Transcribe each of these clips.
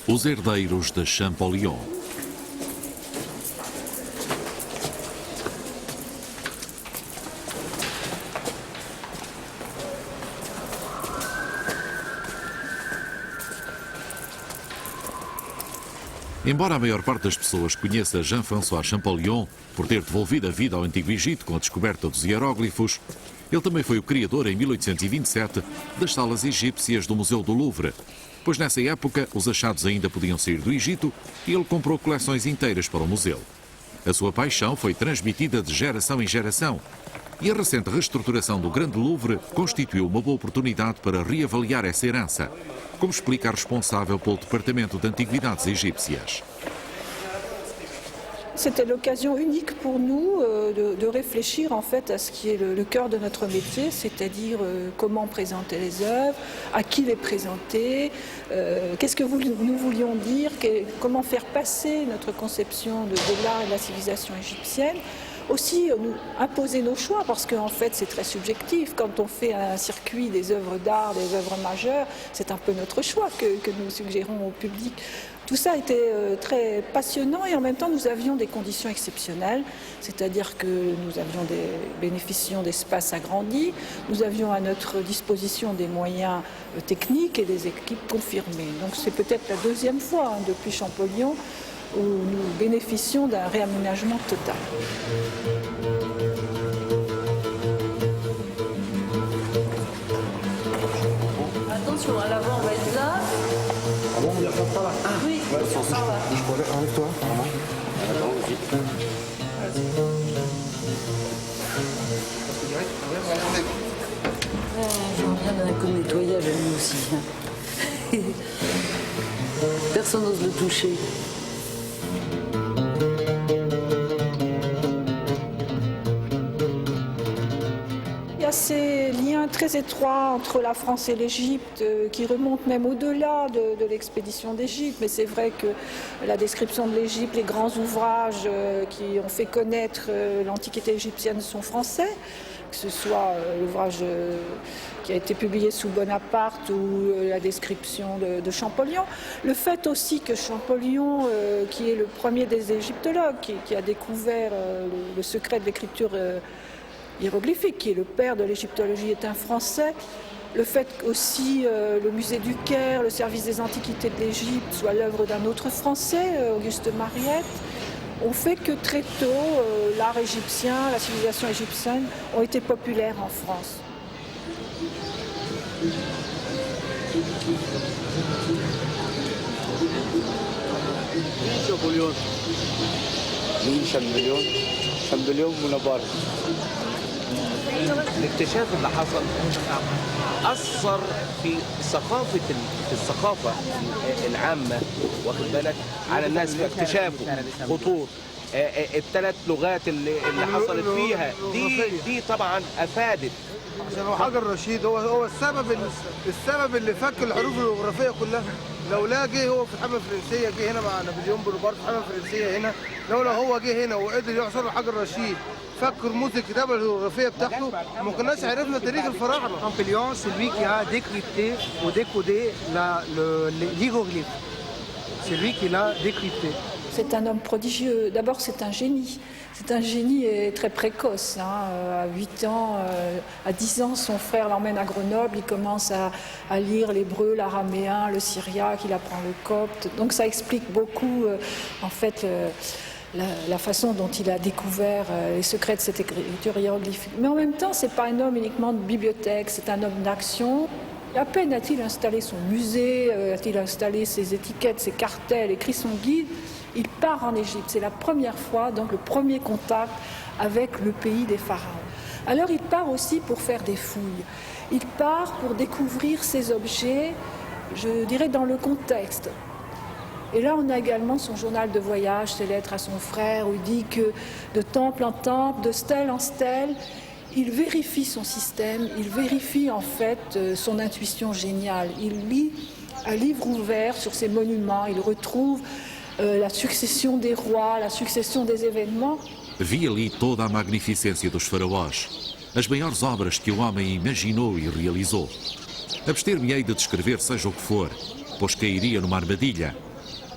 Os herdeiros de Champollion. Embora a maior parte das pessoas conheça Jean-François Champollion por ter devolvido a vida ao Antigo Egito com a descoberta dos hieróglifos, ele também foi o criador, em 1827, das salas egípcias do Museu do Louvre, pois nessa época os achados ainda podiam sair do Egito e ele comprou coleções inteiras para o museu. A sua paixão foi transmitida de geração em geração e a recente reestruturação do Grande Louvre constituiu uma boa oportunidade para reavaliar essa herança, como explica a responsável pelo Departamento de Antiguidades Egípcias. C'était l'occasion unique pour nous de réfléchir en fait à ce qui est le cœur de notre métier, c'est-à-dire comment présenter les œuvres, à qui les présenter, qu'est-ce que nous voulions dire, comment faire passer notre conception de l'art et de la civilisation égyptienne. Aussi nous imposer nos choix parce qu'en fait c'est très subjectif. Quand on fait un circuit des œuvres d'art, des œuvres majeures, c'est un peu notre choix que nous suggérons au public. Tout ça était très passionnant et en même temps nous avions des conditions exceptionnelles, c'est-à-dire que nous bénéficions d'espaces agrandis, nous avions à notre disposition des moyens techniques et des équipes confirmées. Donc c'est peut-être la deuxième fois depuis Champollion où nous bénéficions d'un réaménagement total. Attention, à l'avant, on va être là. Ah bon, il n'y a pas de pas là? Oui, attention, par là. Je peux aller avec toi? J'en viens d'un comme nettoyage à nous aussi. Personne n'ose le toucher. Il y a ces liens très étroits entre la France et l'Égypte qui remontent même au-delà de l'expédition d'Égypte. Mais c'est vrai que la description de l'Égypte, les grands ouvrages qui ont fait connaître l'Antiquité égyptienne sont français, que ce soit l'ouvrage qui a été publié sous Bonaparte ou la description de Champollion. Le fait aussi que Champollion, qui est le premier des égyptologues, qui a découvert le secret de l'écriture hiéroglyphique, qui est le père de l'égyptologie, est un Français. Le fait aussi le musée du Caire, le service des antiquités de l'Égypte soit l'œuvre d'un autre Français, Auguste Mariette, ont fait que très tôt l'art égyptien, la civilisation égyptienne ont été populaires en France. شامبليون بونابرت. الاكتشاف اللي حصل أثر في الثقافة العامة، واخد بالك، على الناس في اكتشافه خطوط الثلاث لغات اللي حصلت فيها دي طبعا أفادت. عشان هو حجر رشيد هو السبب اللي فك الحروف الجغرافية كلها. لولا جه هو في الحملة الفرنسية، جه هنا مع نابليون بونابرت في الحملة الفرنسية هنا، لولا هو جه هنا وقدر يعصر الحجر الرشيد فك رموز الكتابة الجغرافية بتاعته، ما كناش عرفنا تاريخ الفراعنة. Champollion, c'est lui qui a décrypté ou décodé l'hiéroglyphe. C'est lui qui l'a décrypté. C'est un homme prodigieux. D'abord, c'est un génie. C'est un génie très précoce. À 8 ans, à 10 ans, son frère l'emmène à Grenoble. Il commence à lire l'hébreu, l'araméen, le syriaque, il apprend le copte. Donc ça explique beaucoup, en fait, la façon dont il a découvert les secrets de cette écriture hiéroglyphique. Mais en même temps, ce n'est pas un homme uniquement de bibliothèque, c'est un homme d'action. À peine a-t-il installé son musée, a-t-il installé ses étiquettes, ses cartels, écrit son guide, il part en Égypte. C'est la première fois, donc le premier contact avec le pays des pharaons. Alors il part aussi pour faire des fouilles. Il part pour découvrir ces objets, je dirais, dans le contexte. Et là, on a également son journal de voyage, ses lettres à son frère, où il dit que de temple en temple, de stèle en stèle, il vérifie son système, il vérifie en fait son intuition géniale. Il lit un livre ouvert sur ces monuments, il retrouve la succession des rois, la succession des événements. Vi ali toda a magnificência dos faraós, as maiores obras que o homem imaginou e realizou. Abster-me-ei de descrever seja o que for, pois cairia numa armadilha.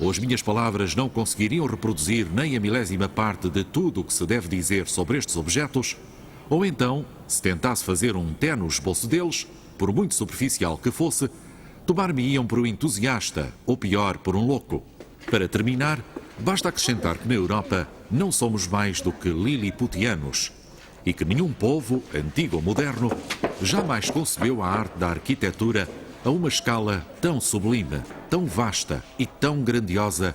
Ou as minhas palavras não conseguiriam reproduzir nem a milésima parte de tudo o que se deve dizer sobre estes objetos, ou então, se tentasse fazer um ténue esboço deles, por muito superficial que fosse, tomar-me-iam por um entusiasta, ou pior, por um louco. Para terminar, basta acrescentar que na Europa não somos mais do que liliputianos e que nenhum povo, antigo ou moderno, jamais concebeu a arte da arquitetura a uma escala tão sublime, tão vasta e tão grandiosa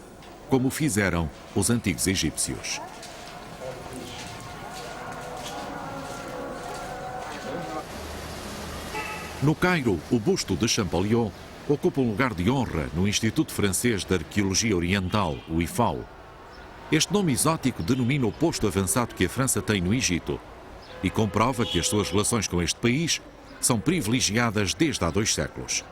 como fizeram os antigos egípcios. No Cairo, o busto de Champollion ocupa um lugar de honra no Instituto Francês de Arqueologia Oriental, o IFAO. Este nome exótico denomina o posto avançado que a França tem no Egito e comprova que as suas relações com este país são privilegiadas desde há 2 séculos.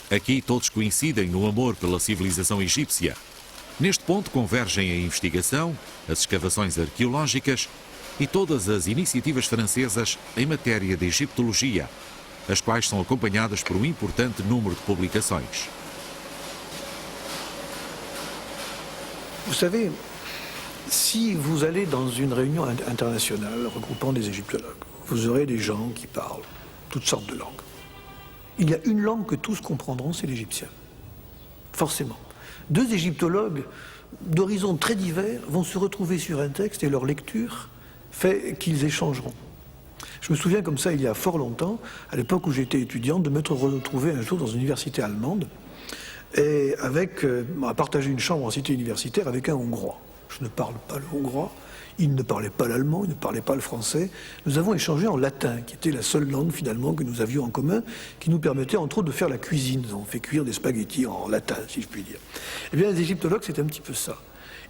Aqui todos coincidem no amor pela civilização egípcia. Neste ponto convergem a investigação, as escavações arqueológicas e todas as iniciativas francesas em matéria de egiptologia, as quais são acompanhadas por um importante número de publicações. Vous savez, si vous allez dans une réunion internationale regroupant des égyptologues, vous aurez des gens qui parlent toutes sortes de langues. Il y a une langue que tous comprendront, c'est l'égyptien. Forcément. 2 égyptologues d'horizons très divers vont se retrouver sur un texte et leur lecture fait qu'ils échangeront. Je me souviens comme ça, il y a fort longtemps, à l'époque où j'étais étudiant, de m'être retrouvé un jour dans une université allemande et à partager une chambre en cité universitaire avec un Hongrois. Je ne parle pas le hongrois, il ne parlait pas l'allemand, il ne parlait pas le français. Nous avons échangé en latin, qui était la seule langue finalement que nous avions en commun, qui nous permettait entre autres de faire la cuisine. Nous avons fait cuire des spaghettis en latin, si je puis dire. Eh bien, les égyptologues, c'est un petit peu ça.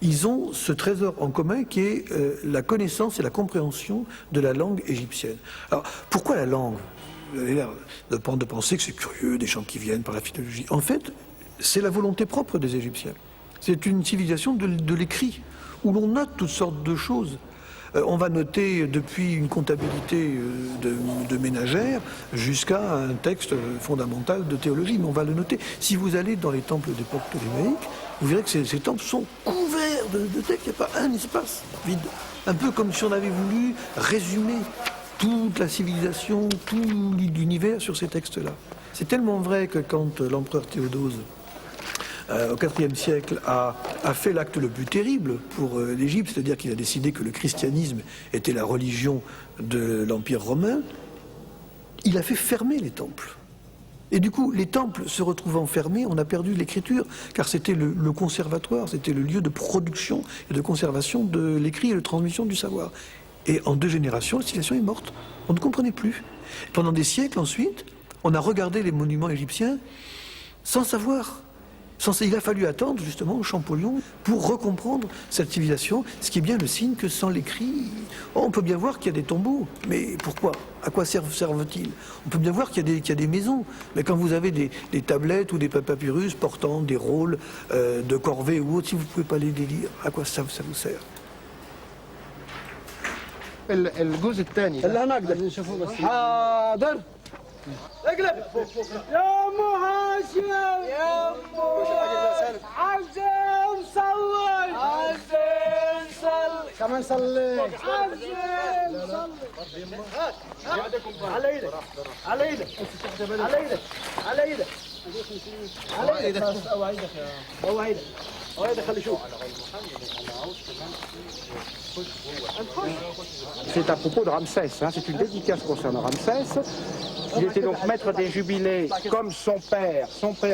Ils ont ce trésor en commun qui est la connaissance et la compréhension de la langue égyptienne. Alors, pourquoi la langue? Vous avez l'air de penser que c'est curieux, des gens qui viennent par la philologie. En fait, c'est la volonté propre des Égyptiens. C'est une civilisation de l'écrit, où l'on note toutes sortes de choses. On va noter depuis une comptabilité de ménagère jusqu'à un texte fondamental de théologie, mais on va le noter. Si vous allez dans les temples d'époque ptolémaïque, vous verrez que ces temples sont couverts de textes, il n'y a pas un espace vide. Un peu comme si on avait voulu résumer toute la civilisation, tout l'univers sur ces textes-là. C'est tellement vrai que quand l'empereur Théodose, au IVe siècle, a fait l'acte le plus terrible pour l'Égypte, c'est-à-dire qu'il a décidé que le christianisme était la religion de l'Empire romain, il a fait fermer les temples. Et du coup, les temples se retrouvant fermés, on a perdu l'écriture, car c'était le conservatoire, c'était le lieu de production et de conservation de l'écrit et de transmission du savoir. Et en 2 générations, la civilisation est morte. On ne comprenait plus. Pendant des siècles ensuite, on a regardé les monuments égyptiens sans savoir. Il a fallu attendre justement Champollion pour recomprendre cette civilisation, ce qui est bien le signe que sans l'écrit, on peut bien voir qu'il y a des tombeaux, mais pourquoi? À quoi servent-ils? On peut bien voir qu'il y a des maisons, mais quand vous avez des tablettes ou des papyrus portant des rôles de corvée ou autres, si vous ne pouvez pas les lire, à quoi ça vous sert? الجزء الثاني اللي هنقدر نشوفه بس حاضر اقلب يا ام هاشم يا ام عزيز صلي عزيز صلي كمان صلي عزيز صلي على ايدك على ايدك على ايدك على ايدك على ايدك اوعدك يا اوعدك C'est à propos de Ramsès, hein, c'est une dédicace concernant Ramsès. Il était donc maître des jubilés comme son père,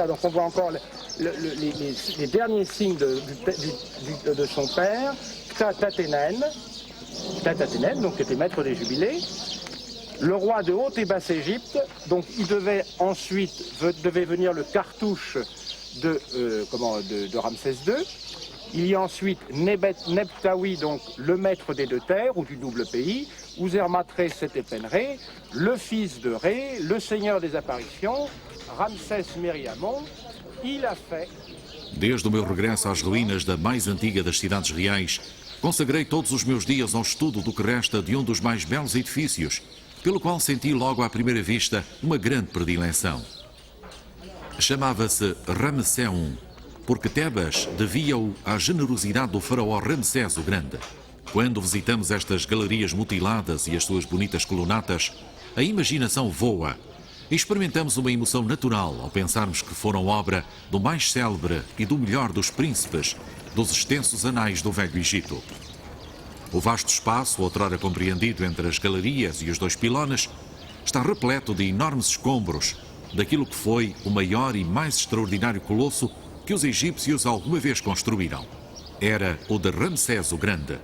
donc on voit encore les derniers signes de son père, Tataténen, donc qui était maître des jubilés. Le roi de Haute et Basse Égypte, donc il devait venir le cartouche de Ramsès II. Il y a ensuite Nebtaoui, donc le maître des deux terres ou du double pays, Ouzermatré Setepenré, le fils de Ré, le seigneur des apparitions, Ramsès Meriamon. Il a fait. Desde o meu regresso às ruínas da mais antiga das cidades reais, consagrei todos os meus dias ao estudo do que resta de um dos mais belos edifícios, pelo qual senti logo à primeira vista uma grande predileção. Chamava-se Ramsés I, porque Tebas devia-o à generosidade do faraó Ramsés o Grande. Quando visitamos estas galerias mutiladas e as suas bonitas colunatas, a imaginação voa e experimentamos uma emoção natural ao pensarmos que foram obra do mais célebre e do melhor dos príncipes dos extensos anais do Velho Egito. O vasto espaço, outrora compreendido entre as galerias e os dois pilones, está repleto de enormes escombros daquilo que foi o maior e mais extraordinário colosso que os egípcios alguma vez construíram. Era o de Ramsés o Grande.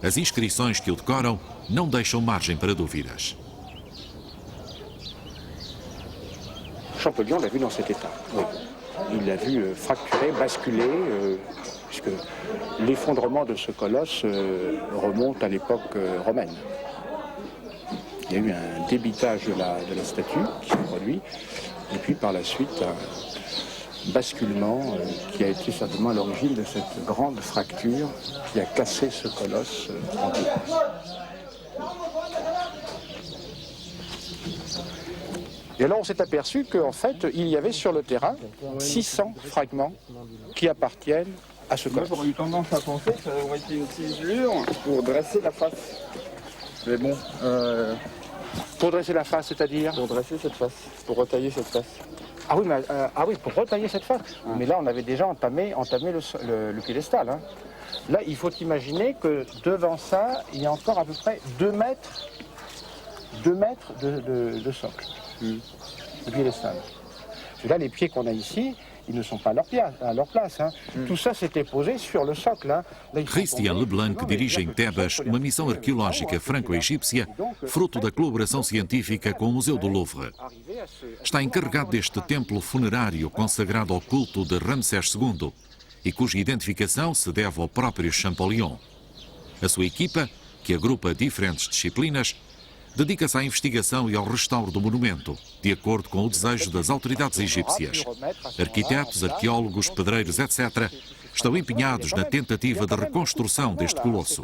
As inscrições que o decoram não deixam margem para dúvidas. Champollion l'a vu dans cet état. Oui. Il l'a vu fracturer, basculer, puisque l'effondrement de ce colosse remonte à l'époque romaine. Il y a eu un débitage de la statue qui s'est produit, et puis par la suite un basculement qui a été certainement à l'origine de cette grande fracture qui a cassé ce colosse en deux. Et alors on s'est aperçu qu'en fait, il y avait sur le terrain 600 fragments qui appartiennent à ce colosse. J'aurais eu tendance à penser que ça aurait été une ciselure pour dresser la face. Mais bon... Pour dresser la face, c'est-à-dire? Pour dresser cette face, pour retailler cette face. Ah oui, pour retailler cette face. Ouais. Mais là, on avait déjà entamé le piédestal. Hein. Là, il faut imaginer que devant ça, il y a encore à peu près 2 mètres de socle, de piédestal. Et là, les pieds qu'on a ici, ils ne sont pas à leur place. Hein. Tout ça s'était posé sur le socle. Hein. Christian Leblanc dirige em Tebas uma missão arqueológica franco-egípcia, fruto da colaboração científica com o Museu do Louvre. Está encarregado deste templo funerário consagrado ao culto de Ramsés II e cuja identificação se deve ao próprio Champollion. A sua equipa, que agrupa diferentes disciplinas, dedica-se à investigação e ao restauro do monumento, de acordo com o desejo das autoridades egípcias. Arquitetos, arqueólogos, pedreiros, etc., estão empenhados na tentativa de reconstrução deste colosso.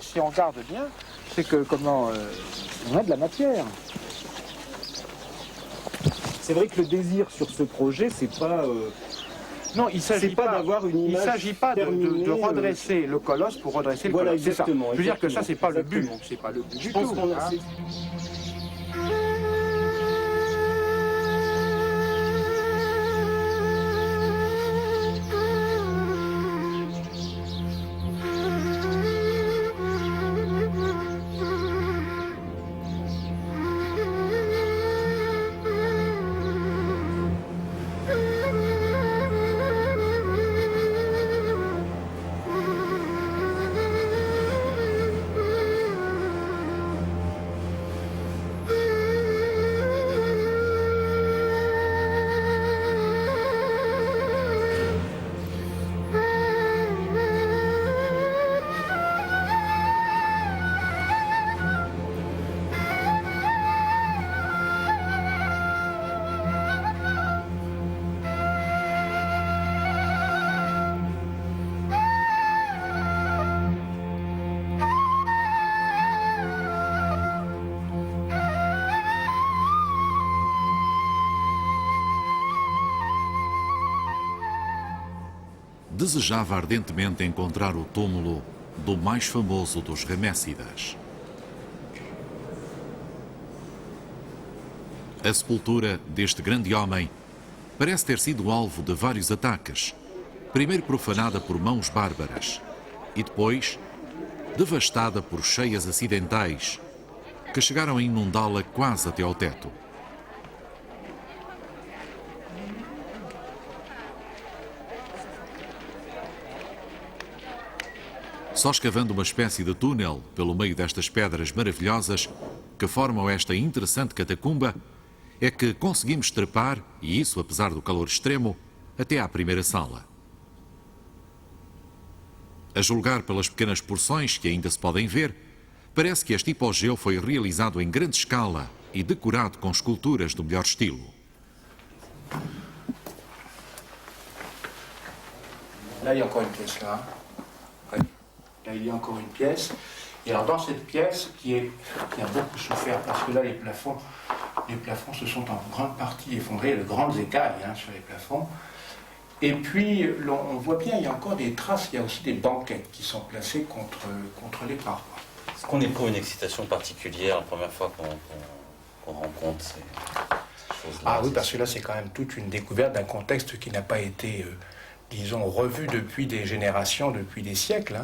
Si on regarde bien, c'est que on a de la matière. C'est vrai que le désir sur ce projet, c'est pas... Non, il ne s'agit pas d'avoir une image. Il ne s'agit pas de redresser le colosse pour redresser le colosse. C'est ça. Je veux dire que ça, c'est pas le but. C'est pas le but du tout. Desejava ardentemente encontrar o túmulo do mais famoso dos Ramessidas. A sepultura deste grande homem parece ter sido alvo de vários ataques, primeiro profanada por mãos bárbaras e depois devastada por cheias acidentais que chegaram a inundá-la quase até ao teto. Só escavando uma espécie de túnel pelo meio destas pedras maravilhosas que formam esta interessante catacumba é que conseguimos trepar, e isso apesar do calor extremo, até à primeira sala. A julgar pelas pequenas porções que ainda se podem ver, parece que este hipogeu foi realizado em grande escala e decorado com esculturas do melhor estilo. Là, il y a encore une pièce là. Ouais. Là, il y a encore une pièce. Et alors, dans cette pièce, qui a beaucoup souffert, parce que là, les plafonds se sont en grande partie effondrés, de grandes écailles sur les plafonds. Et puis, on voit bien, il y a encore des traces, il y a aussi des banquettes qui sont placées contre les parois. Est-ce qu'on éprouve une excitation particulière la première fois qu'on rencontre ces choses-là? Ah oui, parce que là, c'est quand même toute une découverte d'un contexte qui n'a pas été, disons, revu depuis des générations, depuis des siècles.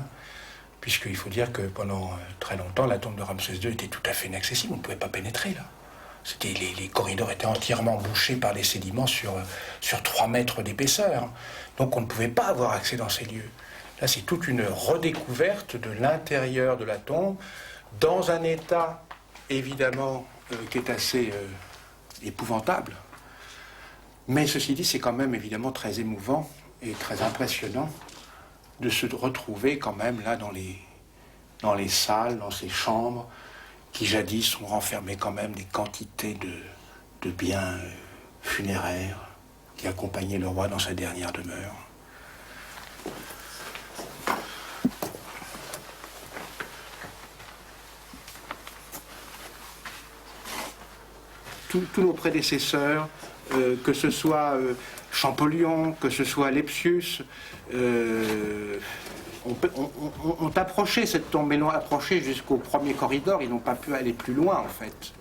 Puisqu'il faut dire que pendant très longtemps, la tombe de Ramsès II était tout à fait inaccessible, on ne pouvait pas pénétrer là. Les corridors étaient entièrement bouchés par des sédiments sur 3 mètres d'épaisseur. Donc on ne pouvait pas avoir accès dans ces lieux. Là, c'est toute une redécouverte de l'intérieur de la tombe, dans un état, évidemment, qui est assez épouvantable. Mais ceci dit, c'est quand même évidemment très émouvant et très impressionnant de se retrouver quand même là dans les salles, dans ces chambres, qui jadis ont renfermé quand même des quantités de biens funéraires qui accompagnaient le roi dans sa dernière demeure. Tous nos prédécesseurs, que ce soit Champollion, que ce soit Lepsius, ont approché cette tombe, mais l'ont approché jusqu'au premier corridor, ils n'ont pas pu aller plus loin en fait.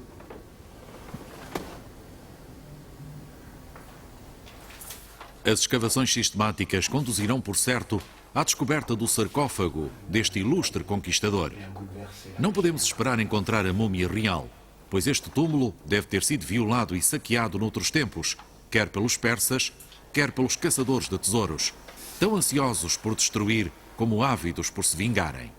As escavações sistemáticas conduziram, por certo, à descoberta do sarcófago deste ilustre conquistador. Não podemos esperar encontrar a múmia real, pois este túmulo deve ter sido violado e saqueado noutros tempos, quer pelos persas, quer pelos caçadores de tesouros, tão ansiosos por destruir como ávidos por se vingarem.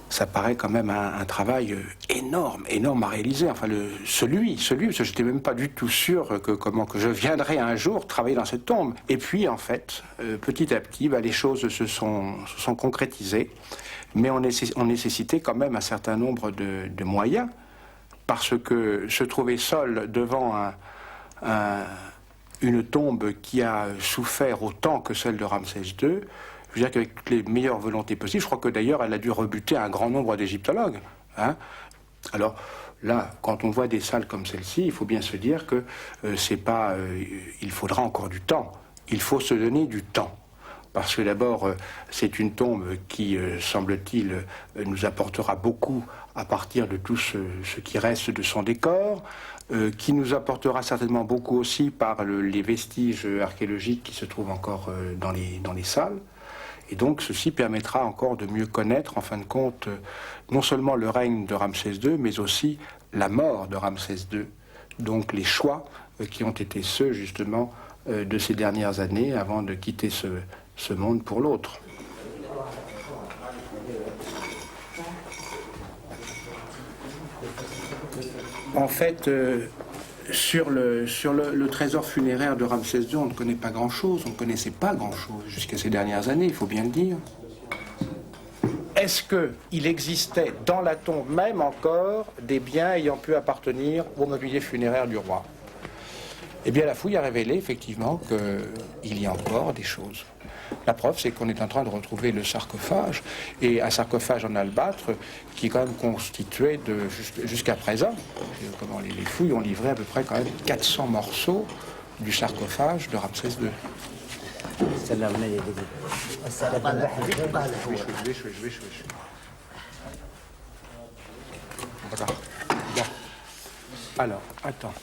Ça paraît quand même un travail énorme à réaliser. Enfin, celui, parce que j'étais même pas du tout sûr que je viendrais un jour travailler dans cette tombe. Et puis, en fait, petit à petit, les choses se sont concrétisées, mais on nécessitait quand même un certain nombre de moyens, parce que se trouver seul devant une tombe qui a souffert autant que celle de Ramsès II, je veux dire qu'avec toutes les meilleures volontés possibles, je crois que d'ailleurs elle a dû rebuter un grand nombre d'égyptologues. Alors là, quand on voit des salles comme celle-ci, il faut bien se dire que c'est pas, il faudra encore du temps. Il faut se donner du temps. Parce que d'abord, c'est une tombe qui, semble-t-il, nous apportera beaucoup à partir de tout ce qui reste de son décor, qui nous apportera certainement beaucoup aussi par les vestiges archéologiques qui se trouvent encore dans les salles. Et donc ceci permettra encore de mieux connaître, en fin de compte, non seulement le règne de Ramsès II, mais aussi la mort de Ramsès II. Donc les choix qui ont été ceux, justement, de ces dernières années avant de quitter ce monde pour l'autre. En fait, sur le trésor funéraire de Ramsès II, on ne connaît pas grand-chose, on ne connaissait pas grand-chose jusqu'à ces dernières années, il faut bien le dire. Est-ce qu'il existait dans la tombe même encore des biens ayant pu appartenir au mobilier funéraire du roi? Eh bien, la fouille a révélé effectivement qu'il y a encore des choses. La preuve, c'est qu'on est en train de retrouver le sarcophage, et un sarcophage en albâtre qui est quand même constitué jusqu'à présent. Les fouilles ont livré à peu près quand même 400 morceaux du sarcophage de Ramsès II. Voilà. Bon. Alors, attends.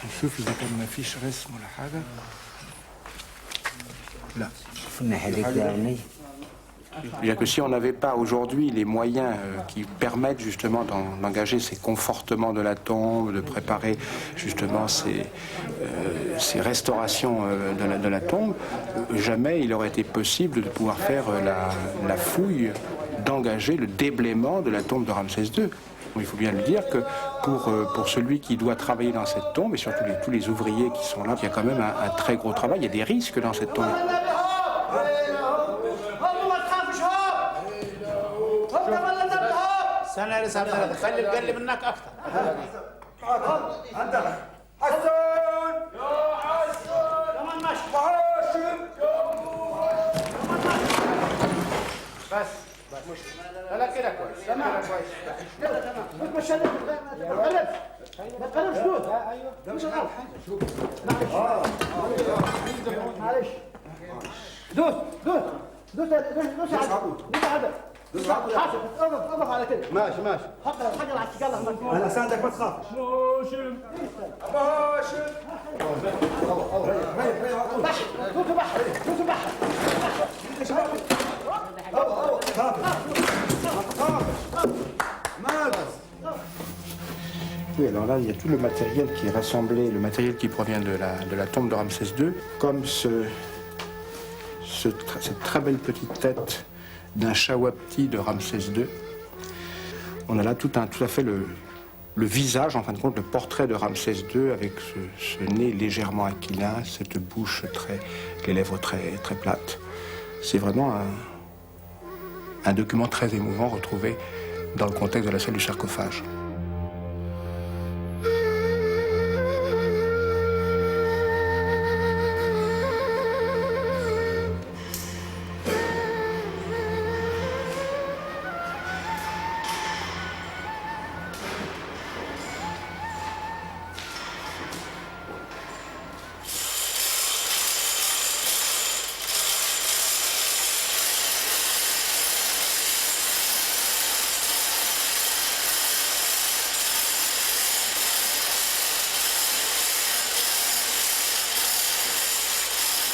نشوف إذا كان ما فيش رسم ولا حاجة. là. C'est-à-dire que si on n'avait pas aujourd'hui les moyens qui permettent justement d'engager ces confortements de la tombe, de préparer justement ces restaurations de la tombe, jamais il aurait été possible de pouvoir faire la fouille, d'engager le déblaiement de la tombe de Ramsès II. Il faut bien le dire que pour celui qui doit travailler dans cette tombe, et surtout tous les ouvriers qui sont là, il y a quand même un très gros travail, il y a des risques dans cette tombe. ماشي ماشي انا ساندك ما تخاف Oui, alors là, il y a tout le matériel qui est rassemblé, le matériel qui provient de la tombe de Ramsès II, comme cette très belle petite tête d'un Shawapti de Ramsès II. On a là tout à fait le visage, en fin de compte, le portrait de Ramsès II avec ce nez légèrement aquilin, cette bouche les lèvres très, très plates. C'est vraiment un document très émouvant retrouvé dans le contexte de la salle du sarcophage.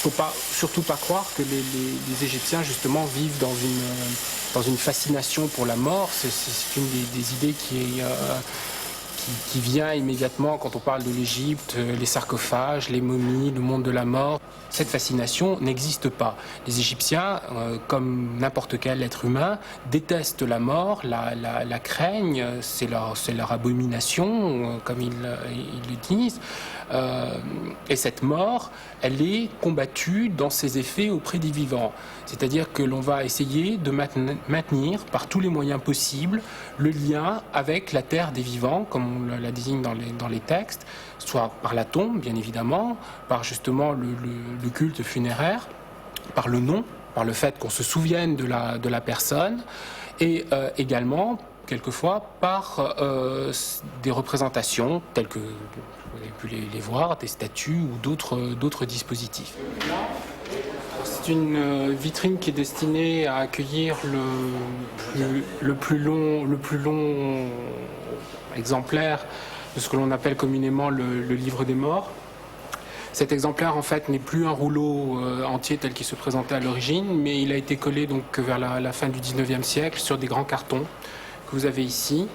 Il ne faut surtout pas croire que les Égyptiens justement vivent dans une fascination pour la mort. C'est une des idées qui vient immédiatement quand on parle de l'Égypte, les sarcophages, les momies, le monde de la mort. Cette fascination n'existe pas. Les Égyptiens, comme n'importe quel être humain, détestent la mort, la craignent, c'est leur abomination, comme ils le disent. Et cette mort, elle est combattue dans ses effets auprès des vivants. C'est-à-dire que l'on va essayer de maintenir par tous les moyens possibles le lien avec la terre des vivants, comme on la désigne dans les textes, soit par la tombe, bien évidemment, par justement le culte funéraire, par le nom, par le fait qu'on se souvienne de la personne, et également, quelquefois, par des représentations telles que vous avez pu les voir, des statues ou d'autres dispositifs. C'est une vitrine qui est destinée à accueillir le plus long exemplaire de ce que l'on appelle communément le livre des morts. Cet exemplaire, en fait, n'est plus un rouleau entier tel qu'il se présentait à l'origine, mais il a été collé donc vers la fin du 19e siècle sur des grands cartons que vous avez ici.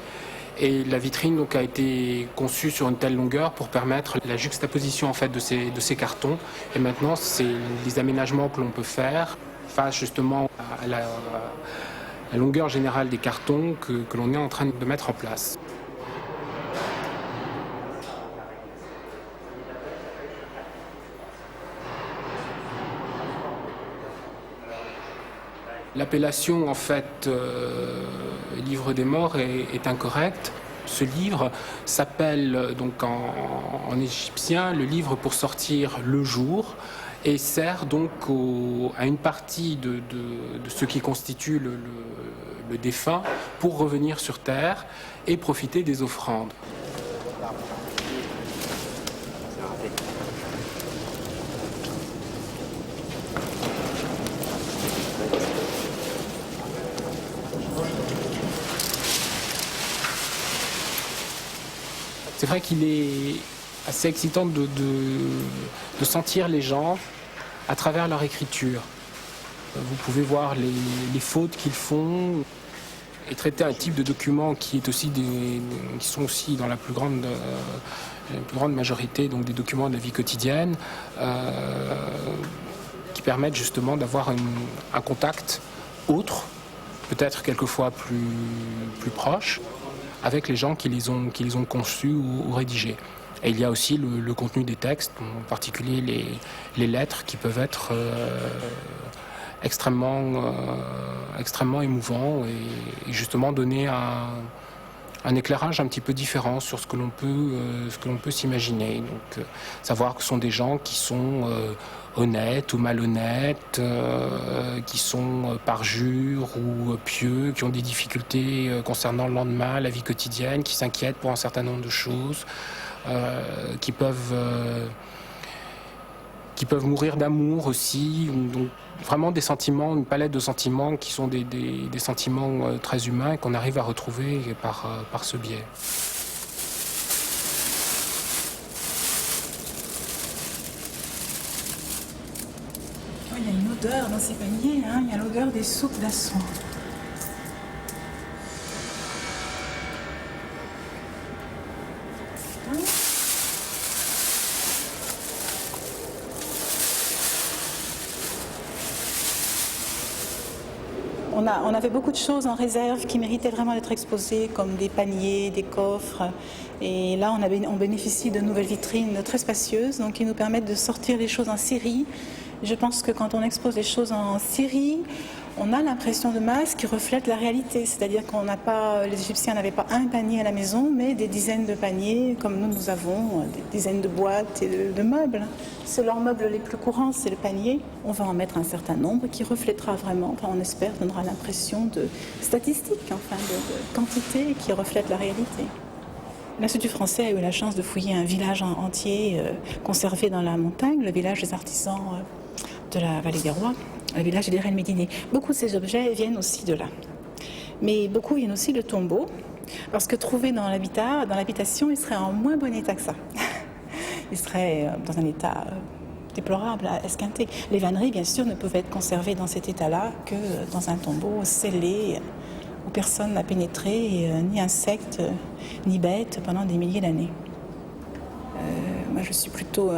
Et la vitrine donc, a été conçue sur une telle longueur pour permettre la juxtaposition en fait, de ces cartons. Et maintenant, c'est les aménagements que l'on peut faire face justement à la longueur générale des cartons que l'on est en train de mettre en place. L'appellation, en fait, livre des morts est incorrecte. Ce livre s'appelle donc en égyptien le livre pour sortir le jour et sert donc à une partie de ce qui constitue le défunt pour revenir sur terre et profiter des offrandes. C'est vrai qu'il est assez excitant de sentir les gens à travers leur écriture. Vous pouvez voir les fautes qu'ils font et traiter un type de document qui sont aussi dans la plus grande majorité donc des documents de la vie quotidienne qui permettent justement d'avoir un contact autre, peut-être quelquefois plus proche, avec les gens qui les ont conçus ou rédigés. Et il y a aussi le contenu des textes, en particulier les lettres qui peuvent être extrêmement émouvants et justement donner un éclairage un petit peu différent sur ce que l'on peut s'imaginer. Donc savoir que ce sont des gens qui sont honnêtes ou malhonnêtes, qui sont parjures ou pieux, qui ont des difficultés concernant le lendemain, la vie quotidienne, qui s'inquiètent pour un certain nombre de choses, qui peuvent mourir d'amour aussi. Donc, vraiment des sentiments, une palette de sentiments qui sont des sentiments très humains et qu'on arrive à retrouver par ce biais. Il y a une odeur dans ces paniers, hein. Il y a l'odeur des soupes d'assoin. On avait beaucoup de choses en réserve qui méritaient vraiment d'être exposées, comme des paniers, des coffres. Et là, on bénéficie de nouvelles vitrines très spacieuses, donc qui nous permettent de sortir les choses en série. Je pense que quand on expose les choses en série, on a l'impression de masse qui reflète la réalité. C'est-à-dire les Égyptiens n'avaient pas un panier à la maison, mais des dizaines de paniers, comme nous avons, des dizaines de boîtes et de meubles. C'est leurs meubles les plus courants, c'est le panier. On va en mettre un certain nombre qui reflètera vraiment, enfin on espère, donnera l'impression de statistique, enfin de quantité qui reflète la réalité. L'Institut français a eu la chance de fouiller un village entier conservé dans la montagne, le village des artisans de la vallée des Rois, le village des reines Médinées. Beaucoup de ces objets viennent aussi de là. Mais beaucoup viennent aussi de tombeaux, parce que trouvés dans l'habitation, ils seraient en moins bon état que ça. Ils seraient dans un état déplorable, esquinté. Les vanneries, bien sûr, ne peuvent être conservées dans cet état-là que dans un tombeau scellé, où personne n'a pénétré, ni insectes, ni bêtes, pendant des milliers d'années. Moi, je suis plutôt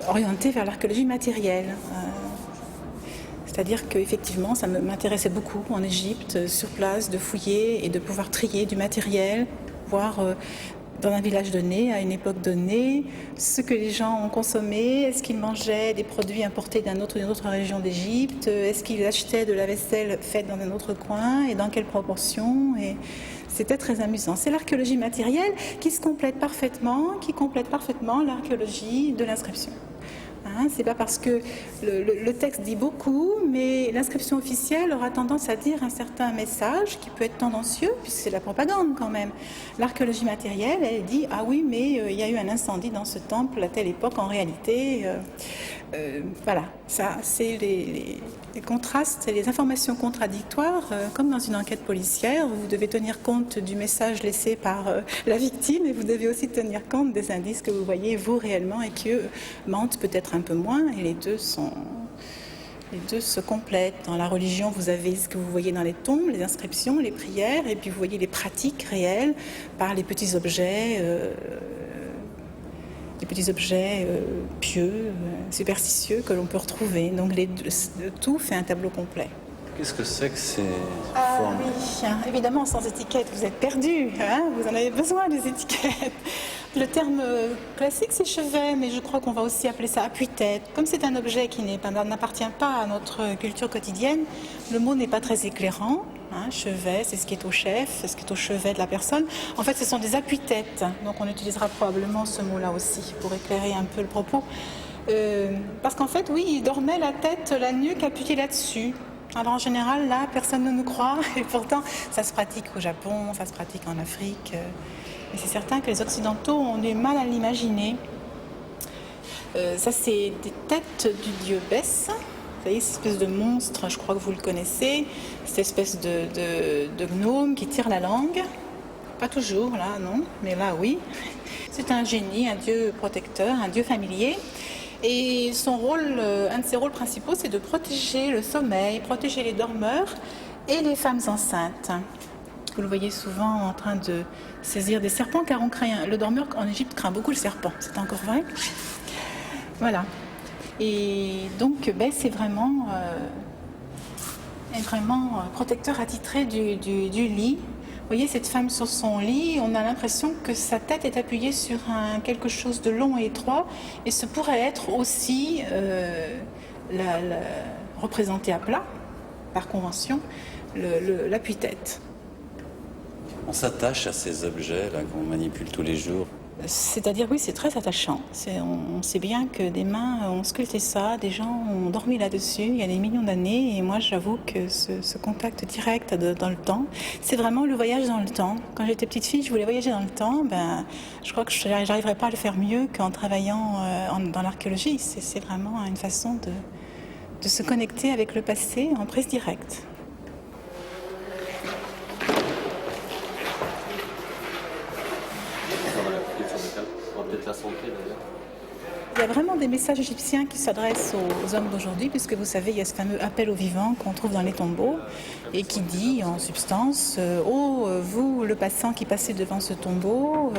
orientée vers l'archéologie matérielle. C'est-à-dire qu'effectivement, ça m'intéressait beaucoup en Égypte, sur place, de fouiller et de pouvoir trier du matériel, voir dans un village donné, à une époque donnée, ce que les gens ont consommé. Est-ce qu'ils mangeaient des produits importés d'une autre région d'Égypte? Est-ce qu'ils achetaient de la vaisselle faite dans un autre coin? Et dans quelle proportion? Et c'était très amusant. C'est l'archéologie matérielle qui complète parfaitement l'archéologie de l'inscription. C'est pas parce que le texte dit beaucoup, mais l'inscription officielle aura tendance à dire un certain message qui peut être tendancieux, puisque c'est la propagande quand même. L'archéologie matérielle, elle dit « Ah oui, mais il y a eu un incendie dans ce temple à telle époque, en réalité... » Voilà, ça, c'est les contrastes, les informations contradictoires, comme dans une enquête policière, où vous devez tenir compte du message laissé par la victime et vous devez aussi tenir compte des indices que vous voyez vous réellement et qui eux mentent peut-être un peu moins, et les deux se complètent. Dans la religion, vous avez ce que vous voyez dans les tombes, les inscriptions, les prières, et puis vous voyez les pratiques réelles par les petits objets pieux, superstitieux que l'on peut retrouver. Donc tout fait un tableau complet. Qu'est-ce que c'est que ces formes? Oui, évidemment, sans étiquette, vous êtes perdu. Vous en avez besoin des étiquettes. Le terme classique, c'est chevet, mais je crois qu'on va aussi appeler ça appuie-tête. Comme c'est un objet qui n'appartient pas à notre culture quotidienne, le mot n'est pas très éclairant. Chevet, c'est ce qui est au chef, c'est ce qui est au chevet de la personne. En fait, ce sont des appuie-têtes. Donc on utilisera probablement ce mot-là aussi pour éclairer un peu le propos. Parce qu'en fait, oui, il dormait la tête, la nuque appuyée là-dessus. Alors en général, là, personne ne nous croit. Et pourtant, ça se pratique au Japon, ça se pratique en Afrique. Et c'est certain que les Occidentaux ont du mal à l'imaginer. Ça, c'est des têtes du dieu Bès. Vous voyez, cette espèce de monstre, je crois que vous le connaissez, cette espèce de gnome qui tire la langue. Pas toujours, là, non, mais là, oui. C'est un génie, un dieu protecteur, un dieu familier. Et son rôle, un de ses rôles principaux, c'est de protéger le sommeil, protéger les dormeurs et les femmes enceintes. Vous le voyez souvent en train de saisir des serpents, car le dormeur en Égypte craint beaucoup le serpent. C'est encore vrai? Voilà. Et donc, c'est vraiment protecteur attitré du lit. Vous voyez cette femme sur son lit, on a l'impression que sa tête est appuyée sur quelque chose de long et étroit, et ce pourrait être aussi représenté à plat, par convention, l'appui-tête. On s'attache à ces objets là qu'on manipule tous les jours. C'est-à-dire, oui, c'est très attachant. On sait bien que des mains ont sculpté ça, des gens ont dormi là-dessus il y a des millions d'années. Et moi, j'avoue que ce contact direct dans le temps, c'est vraiment le voyage dans le temps. Quand j'étais petite fille, je voulais voyager dans le temps. Je crois que je n'arriverais pas à le faire mieux qu'en travaillant dans l'archéologie. C'est vraiment une façon de se connecter avec le passé en prise directe. Il y a vraiment des messages égyptiens qui s'adressent aux hommes d'aujourd'hui, puisque vous savez, il y a ce fameux appel aux vivants qu'on trouve dans les tombeaux et qui dit en substance « Oh, vous, le passant qui passez devant ce tombeau,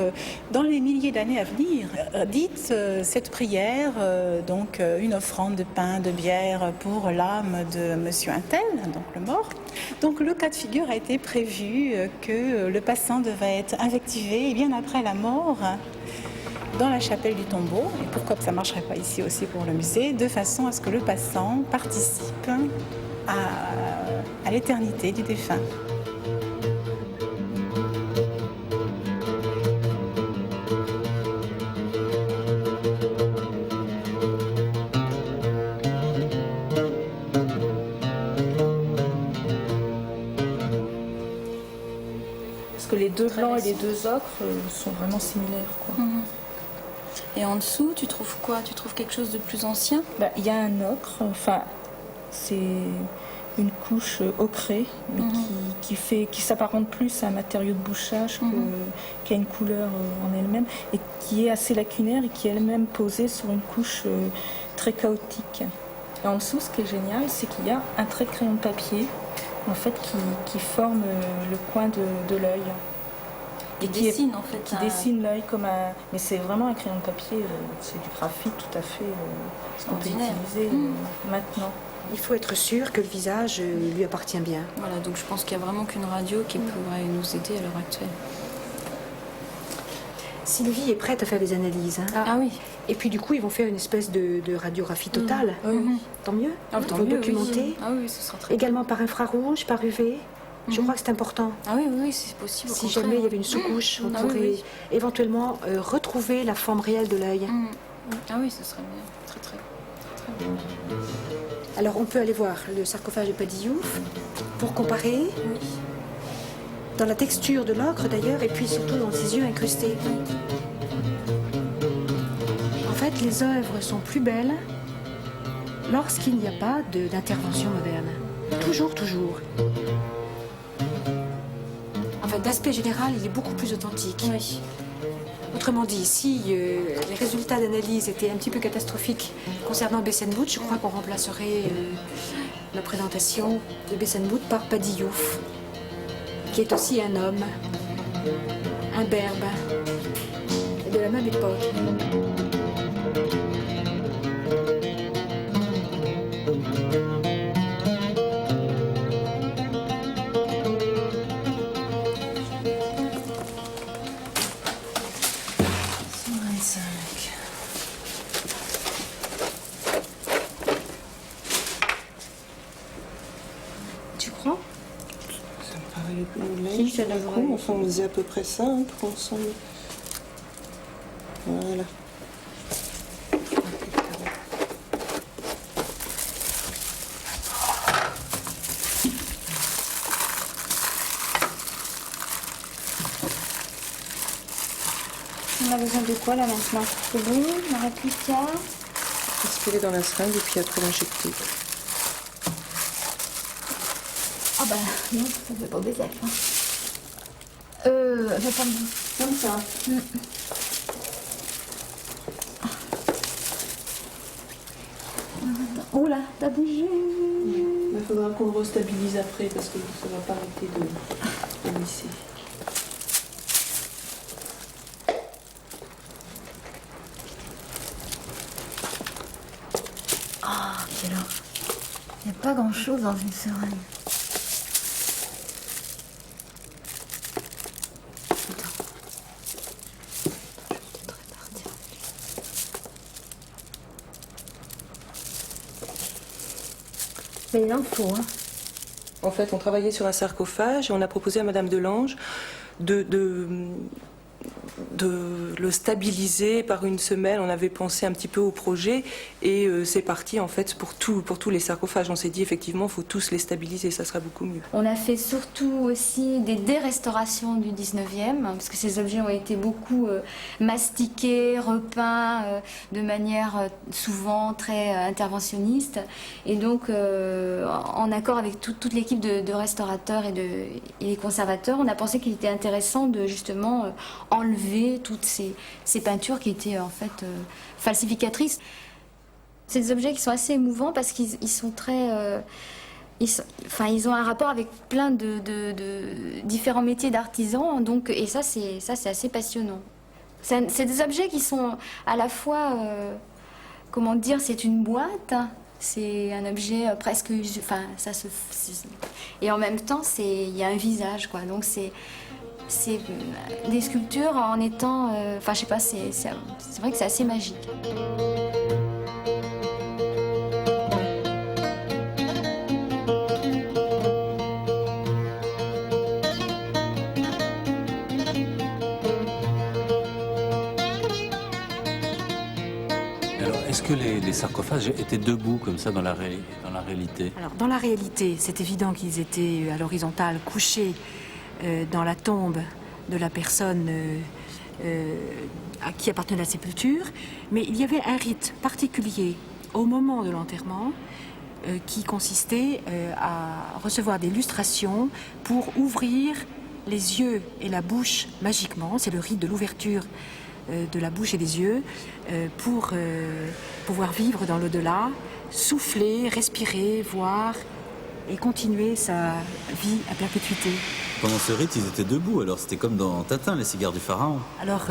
dans les milliers d'années à venir, dites cette prière, donc une offrande de pain, de bière pour l'âme de monsieur Untel, donc le mort. » Donc le cas de figure a été prévu que le passant devait être invectivé et bien après la mort dans la chapelle du tombeau, et pourquoi ça ne marcherait pas ici aussi pour le musée, de façon à ce que le passant participe à l'éternité du défunt. Parce que les deux blancs et les deux ocres sont vraiment similaires, quoi. Et en dessous, tu trouves quoi? Tu trouves quelque chose de plus ancien? Il y a un ocre, enfin, c'est une couche ocrée, mais qui s'apparente plus à un matériau de bouchage qu'à une couleur en elle-même, et qui est assez lacunaire et qui est elle-même posée sur une couche très chaotique. Et en dessous, ce qui est génial, c'est qu'il y a un trait de crayon de papier, en fait, qui forme le coin de l'œil. Et qui dessine en fait. Qui dessine l'œil comme un. Mais c'est vraiment un crayon de papier, c'est du graphite tout à fait ce qu'on peut utiliser maintenant. Il faut être sûr que le visage lui appartient bien. Voilà, donc je pense qu'il n'y a vraiment qu'une radio qui pourrait nous aider à l'heure actuelle. Sylvie est prête à faire des analyses. Ah oui. Et puis du coup, ils vont faire une espèce de radiographie totale. Tant mieux. Tant pour mieux, documenter. Oui. Ah oui, ce sera très également par infrarouge, par UV. Je crois que c'est important. Ah oui, c'est possible. Si jamais il y avait une sous-couche, on pourrait éventuellement retrouver la forme réelle de l'œil. Ah oui, ce serait bien. Très bien. Alors on peut aller voir le sarcophage de Padi Diouf pour comparer. Dans la texture de l'ocre d'ailleurs, et puis surtout dans ses yeux incrustés. En fait, les œuvres sont plus belles lorsqu'il n'y a pas d'intervention moderne. Toujours. En fait, d'aspect général, il est beaucoup plus authentique. Oui. Autrement dit, si les résultats d'analyse étaient un petit peu catastrophiques concernant Bessenbout, je crois qu'on remplacerait la présentation de Bessenbout par Padi Diouf, qui est aussi un homme, un berbe, de la même époque. Tu crois? Ça me paraît léger sur le coup. Enfin, on faisait à peu près ça pour ensemble. Voilà. On a besoin de quoi là maintenant? C'est bon, on applique ça. Aspirer dans la seringue et puis après l'injecter. Ah bah non, ça fait pas des ailes. Je vais pas comme ça. Oula, t'as bougé. Il faudra qu'on le restabilise après parce que ça va pas arrêter de lisser. Ah, quelle horreur. Il n'y a pas grand-chose dans une seringue. Mais il en faut, hein. En fait, on travaillait sur un sarcophage et on a proposé à Madame Delange de le stabiliser par une semelle. On avait pensé un petit peu au projet et c'est parti en fait pour tous les sarcophages. On s'est dit effectivement, il faut tous les stabiliser, ça sera beaucoup mieux. On a fait surtout aussi des dérestaurations du 19e, parce que ces objets ont été beaucoup mastiqués, repeints de manière souvent très interventionniste. Et donc, en accord avec toute l'équipe de restaurateurs et les conservateurs, on a pensé qu'il était intéressant de justement enlever toutes ces peintures qui étaient en fait falsificatrices. C'est des objets qui sont assez émouvants parce qu'ils sont très... ils ont un rapport avec plein de différents métiers d'artisans, donc, et ça c'est assez passionnant. C'est des objets qui sont à la fois, comment dire, c'est une boîte, hein, c'est un objet presque... et en même temps, il y a un visage, quoi, donc c'est des sculptures en étant... je sais pas, c'est vrai que c'est assez magique. Alors, est-ce que les sarcophages étaient debout comme ça dans la réalité? Alors, dans la réalité, c'est évident qu'ils étaient à l'horizontale, couchés dans la tombe de la personne à qui appartenait la sépulture, mais il y avait un rite particulier au moment de l'enterrement qui consistait à recevoir des lustrations pour ouvrir les yeux et la bouche magiquement. C'est le rite de l'ouverture de la bouche et des yeux pour pouvoir vivre dans l'au-delà, souffler, respirer, voir et continuer sa vie à perpétuité. Pendant ce rite, ils étaient debout, alors c'était comme dans Tintin, les cigares du pharaon. Alors,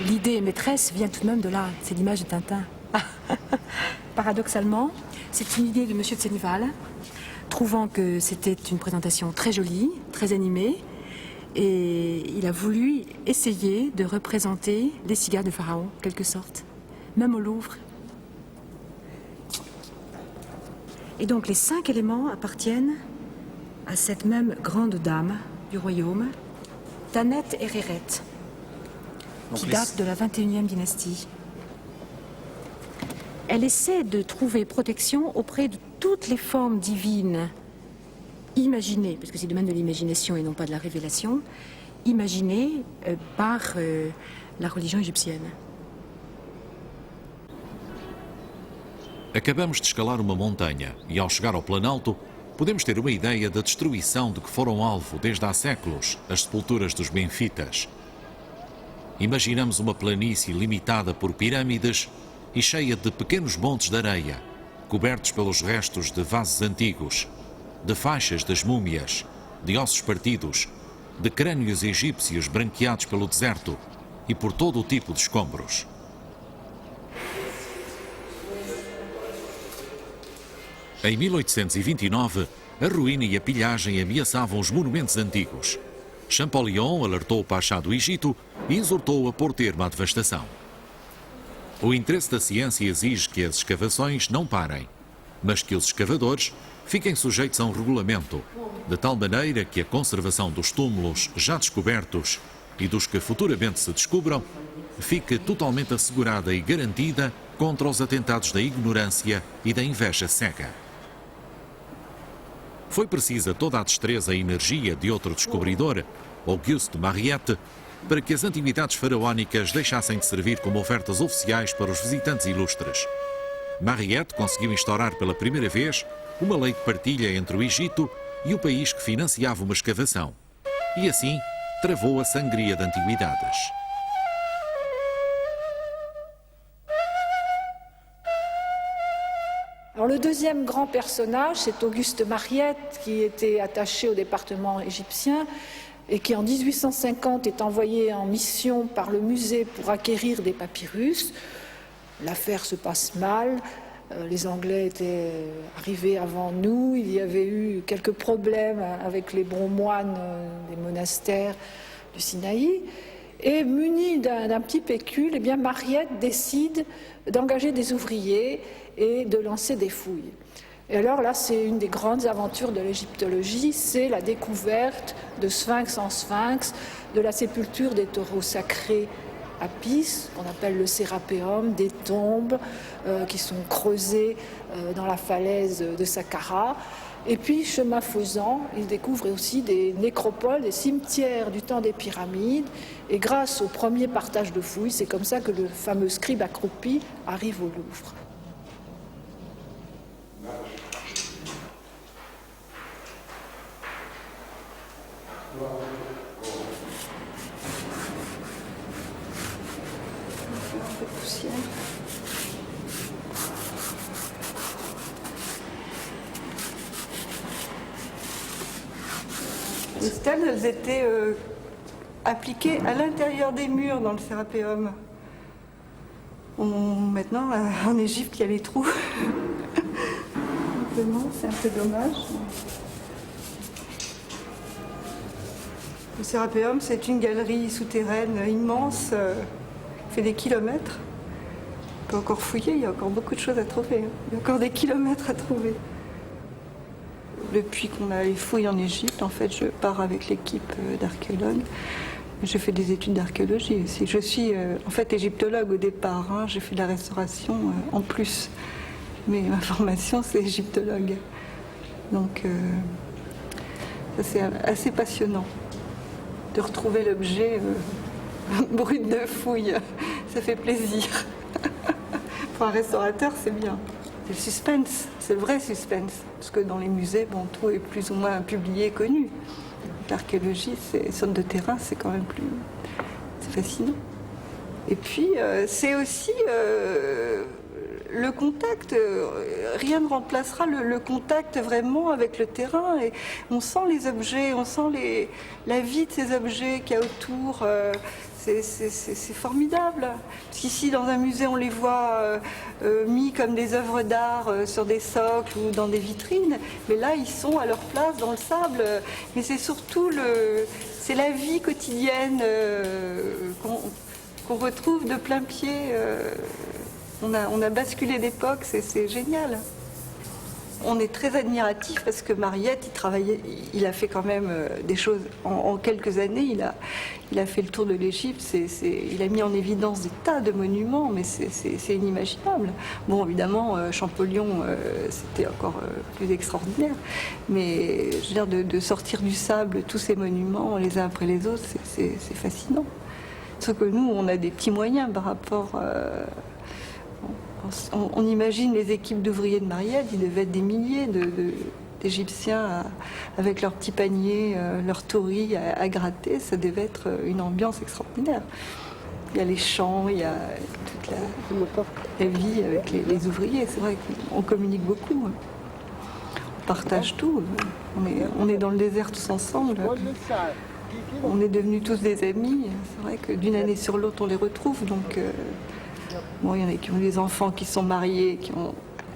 l'idée maîtresse vient tout de même de là, c'est l'image de Tintin. Paradoxalement, c'est une idée de Monsieur de Sénéval, trouvant que c'était une présentation très jolie, très animée, et il a voulu essayer de représenter les cigares du pharaon, en quelque sorte, même au Louvre. Et donc, les 5 éléments appartiennent à cette même grande dame du royaume, Tanet Héreret, qui date de la 21e dynastie. Elle essaie de trouver protection auprès de toutes les formes divines imaginées, parce que c'est le domaine de l'imagination et non pas de la révélation, imaginées par la religion égyptienne. Acabamos de escalar uma montanha e, ao chegar ao planalto, podemos ter uma ideia da destruição de que foram alvo desde há séculos as sepulturas dos benfitas. Imaginamos uma planície limitada por pirâmides e cheia de pequenos montes de areia, cobertos pelos restos de vasos antigos, de faixas das múmias, de ossos partidos, de crânios egípcios branqueados pelo deserto e por todo o tipo de escombros. Em 1829, a ruína e a pilhagem ameaçavam os monumentos antigos. Champollion alertou o Pachá do Egito e exortou a pôr termo à devastação. O interesse da ciência exige que as escavações não parem, mas que os escavadores fiquem sujeitos a um regulamento, de tal maneira que a conservação dos túmulos já descobertos e dos que futuramente se descubram fique totalmente assegurada e garantida contra os atentados da ignorância e da inveja cega. Foi precisa toda a destreza e energia de outro descobridor, Auguste Mariette, para que as antiguidades faraónicas deixassem de servir como ofertas oficiais para os visitantes ilustres. Mariette conseguiu instaurar pela primeira vez uma lei de partilha entre o Egito e o país que financiava uma escavação. E assim travou a sangria de antiguidades. Alors, le deuxième grand personnage, c'est Auguste Mariette, qui était attaché au département égyptien et qui, en 1850, est envoyé en mission par le musée pour acquérir des papyrus. L'affaire se passe mal. Les Anglais étaient arrivés avant nous. Il y avait eu quelques problèmes avec les bons moines des monastères du Sinaï. Et muni d'un petit pécule, eh bien, Mariette décide d'engager des ouvriers et de lancer des fouilles. Et alors là, c'est une des grandes aventures de l'égyptologie, c'est la découverte de sphinx en sphinx, de la sépulture des taureaux sacrés Apis, qu'on appelle le Sérapéum, des tombes qui sont creusées dans la falaise de Saqqara. Et puis, chemin faisant, il découvre aussi des nécropoles, des cimetières du temps des pyramides. Et grâce au premier partage de fouilles, c'est comme ça que le fameux scribe accroupi arrive au Louvre. Les stèles, elles étaient appliquées à l'intérieur des murs dans le Sérapéum. Maintenant, en Égypte, il y a les trous. C'est un peu dommage. Le Sérapéum, c'est une galerie souterraine immense, qui fait des kilomètres. On peut encore fouiller, il y a encore beaucoup de choses à trouver. Il y a encore des kilomètres à trouver. Depuis qu'on a les fouilles en Égypte, en fait, je pars avec l'équipe d'archéologues. Je fais des études d'archéologie aussi. Je suis en fait égyptologue au départ. Hein. J'ai fait de la restauration en plus. Mais ma formation, c'est égyptologue. Donc, ça, c'est assez passionnant de retrouver l'objet brut de fouille. Ça fait plaisir. Pour un restaurateur, c'est bien. C'est le suspense, c'est le vrai suspense. Parce que dans les musées, bon, tout est plus ou moins publié, connu. L'archéologie, c'est zone de terrain, c'est quand même plus... C'est fascinant. Et puis, c'est aussi le contact. Rien ne remplacera le contact vraiment avec le terrain. Et on sent les objets, on sent la vie de ces objets qu'il y a autour. C'est formidable. Parce qu'ici, dans un musée, on les voit mis comme des œuvres d'art sur des socles ou dans des vitrines. Mais là, ils sont à leur place dans le sable. Mais c'est surtout c'est la vie quotidienne qu'on retrouve de plein pied. On a basculé d'époque, c'est génial. On est très admiratif parce que Mariette, il a fait quand même des choses en quelques années. Il a fait le tour de l'Égypte. Il a mis en évidence des tas de monuments, mais c'est inimaginable. Bon, évidemment, Champollion, c'était encore plus extraordinaire. Mais je veux dire, de sortir du sable tous ces monuments les uns après les autres, c'est fascinant. Sauf que nous, on a des petits moyens par rapport. On imagine les équipes d'ouvriers de Mariette, il devait être des milliers d'Égyptiens avec leurs petits paniers, leurs touris à gratter. Ça devait être une ambiance extraordinaire. Il y a les champs, il y a toute la vie avec les ouvriers. C'est vrai qu'on communique beaucoup. On partage tout. On est dans le désert tous ensemble. On est devenus tous des amis. C'est vrai que d'une année sur l'autre, on les retrouve. Donc, bon, il y en a qui ont des enfants qui sont mariés,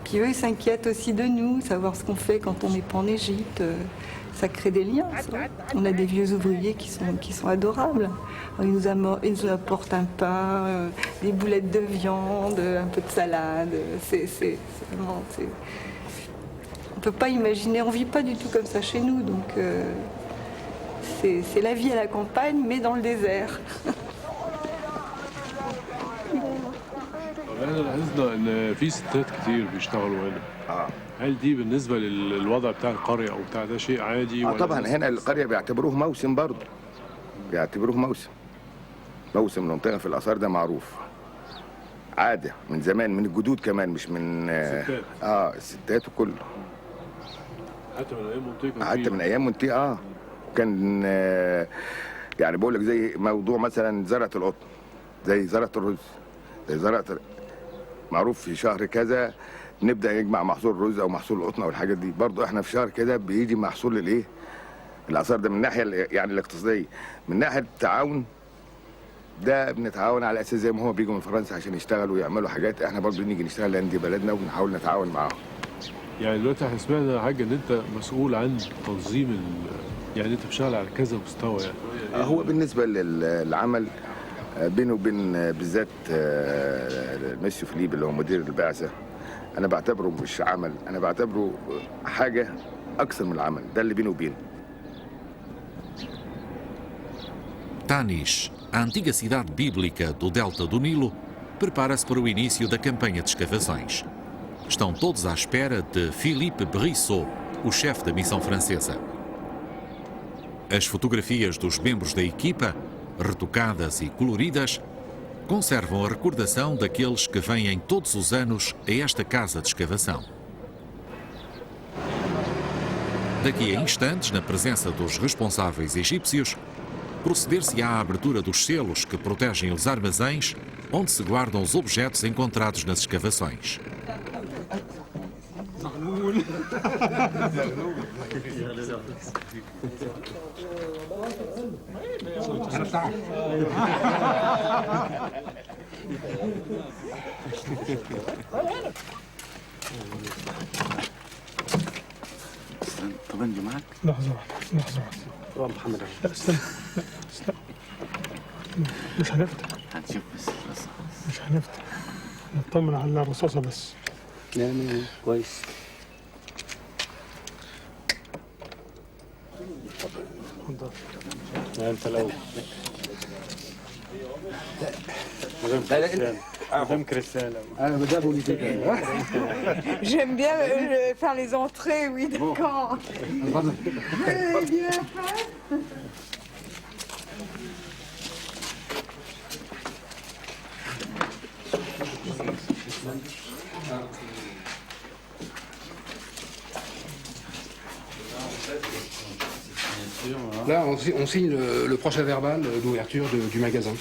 qui eux s'inquiètent aussi de nous, savoir ce qu'on fait quand on n'est pas en Égypte. Ça crée des liens. Ça. On a des vieux ouvriers qui sont adorables. Alors, ils nous apportent un pain, des boulettes de viande, un peu de salade. C'est vraiment... On ne peut pas imaginer, on ne vit pas du tout comme ça chez nous. Donc c'est la vie à la campagne, mais dans le désert. احنا لاحظنا ان في ستات كتير بيشتغلوا هنا. هل دي بالنسبه للوضع بتاع القريه او بتاع ده شيء عادي ولا طبعا هنا القريه بيعتبروه موسم برضه. بيعتبروه موسم المنطقه في الاثار ده معروف. عاده من زمان من الجدود كمان مش من الستات. الستات وكله. حتى من ايام منطقه. حتى من ايام منطقه كان يعني بقول لك زي موضوع مثلا زرعه القطن، زي زرعه الرز، زي زرعه معروف في شهر كذا نبدا نجمع محصول الرز او محصول القطن او الحاجات دي. برضو احنا في شهر كده بيجي محصول الايه الاثار ده من الناحيه يعني الاقتصاديه. من ناحيه التعاون ده بنتعاون على اساس زي ما هو بيجوا من فرنسا عشان يشتغلوا ويعملوا حاجات، احنا برضو نيجي نشتغل لان دي بلدنا وبنحاول نتعاون معاهم. يعني دلوقتي احنا سمعنا يا حاج ان انت مسؤول عن تنظيم يعني انت بتشتغل على كذا مستوى يعني. هو بالنسبه للعمل بينه وبين بالذات ميسيو فيليب اللي هو مدير البعثه، انا بعتبره مش عمل، انا بعتبره حاجه اكثر من العمل، ده اللي بينه وبينه. Tanis, a antiga cidade bíblica do delta do Nilo, prepara-se para o início da campanha de escavações. Estão todos à espera de Philippe Brissot, o chefe da missão francesa. As fotografias dos membros da equipa, retocadas e coloridas, conservam a recordação daqueles que vêm todos os anos a esta casa de escavação. Daqui a instantes, na presença dos responsáveis egípcios, proceder-se-á à abertura dos selos que protegem os armazéns onde se guardam os objetos encontrados nas escavações. طب انجي معك؟ لحظة واحدة. روح محمد لا استنى. مش هنفتح. هنشوف بس مش هنفتح. نطمن على الرصاصة بس. لا كويس. لا انت لو J'aime bien faire les entrées, oui, d'accord. Bien fait. Là, on signe le procès verbal d'ouverture du magasin.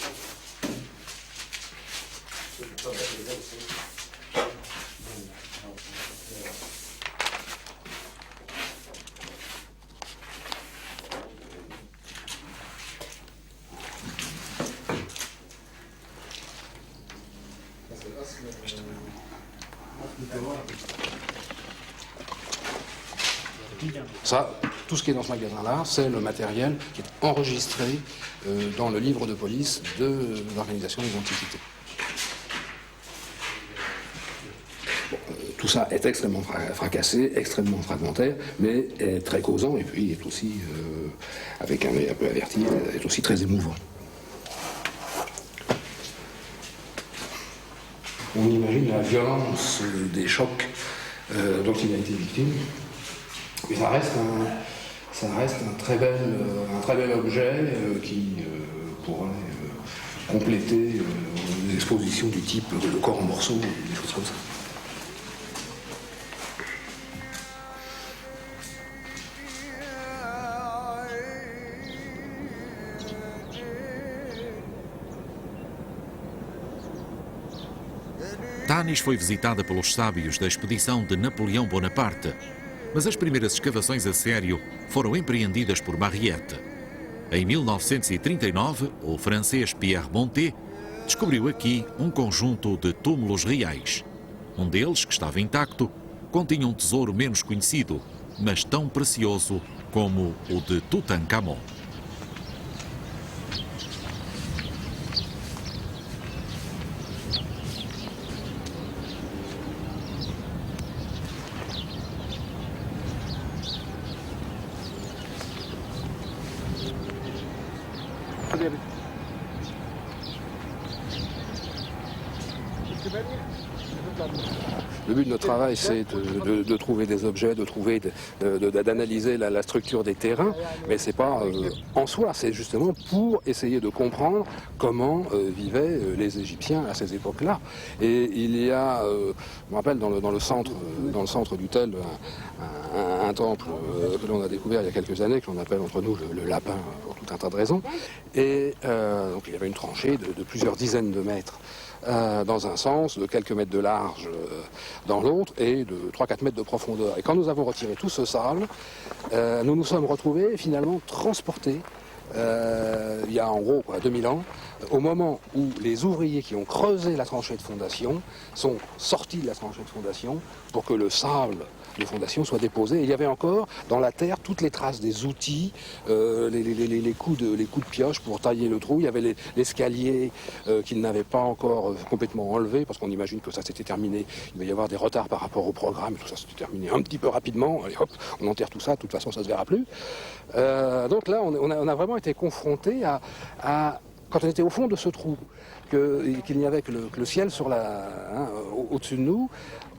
Ça, tout ce qui est dans ce magasin-là, c'est le matériel qui est enregistré dans le livre de police de l'Organisation des Antiquités. Bon, tout ça est extrêmement fracassé, extrêmement fragmentaire, mais est très causant et puis est aussi, avec un œil un peu averti, est aussi très émouvant. On imagine la violence des chocs dont il a été victime. Mais ça reste un très bel objet qui pourrait compléter une exposition du type le corps en morceaux, des choses comme ça. Tanis foi visitada pelos sábios da expedição de Napoleão Bonaparte, mas as primeiras escavações a sério foram empreendidas por Mariette. Em 1939, o francês Pierre Montet descobriu aqui um conjunto de túmulos reais. Um deles, que estava intacto, continha um tesouro menos conhecido, mas tão precioso como o de Tutankhamon. Le but de notre travail, c'est de trouver des objets, d'analyser la structure des terrains, mais c'est pas en soi, c'est justement pour essayer de comprendre comment vivaient les Égyptiens à ces époques-là. Et il y a, je me rappelle, dans le centre du Tel, un temple que l'on a découvert il y a quelques années, que l'on appelle entre nous le lapin, pour tout un tas de raisons. Et donc il y avait une tranchée de plusieurs dizaines de mètres. Dans un sens, de quelques mètres de large, dans l'autre et de 3-4 mètres de profondeur. Et quand nous avons retiré tout ce sable, nous nous sommes retrouvés finalement transportés il y a en gros 2000 ans, au moment où les ouvriers qui ont creusé la tranchée de fondation sont sortis de la tranchée de fondation pour que le sable de fondation soit déposé. Et il y avait encore dans la terre toutes les traces des outils, les coups de pioche pour tailler le trou. Il y avait l'escalier qu'ils n'avaient pas encore complètement enlevé, parce qu'on imagine que ça s'était terminé. Il va y avoir des retards par rapport au programme, tout ça s'était terminé un petit peu rapidement. Allez hop, on enterre tout ça, de toute façon ça ne se verra plus. Donc là, on a vraiment été confrontés à quand on était au fond de ce trou, qu'il n'y avait que le ciel au-dessus de nous,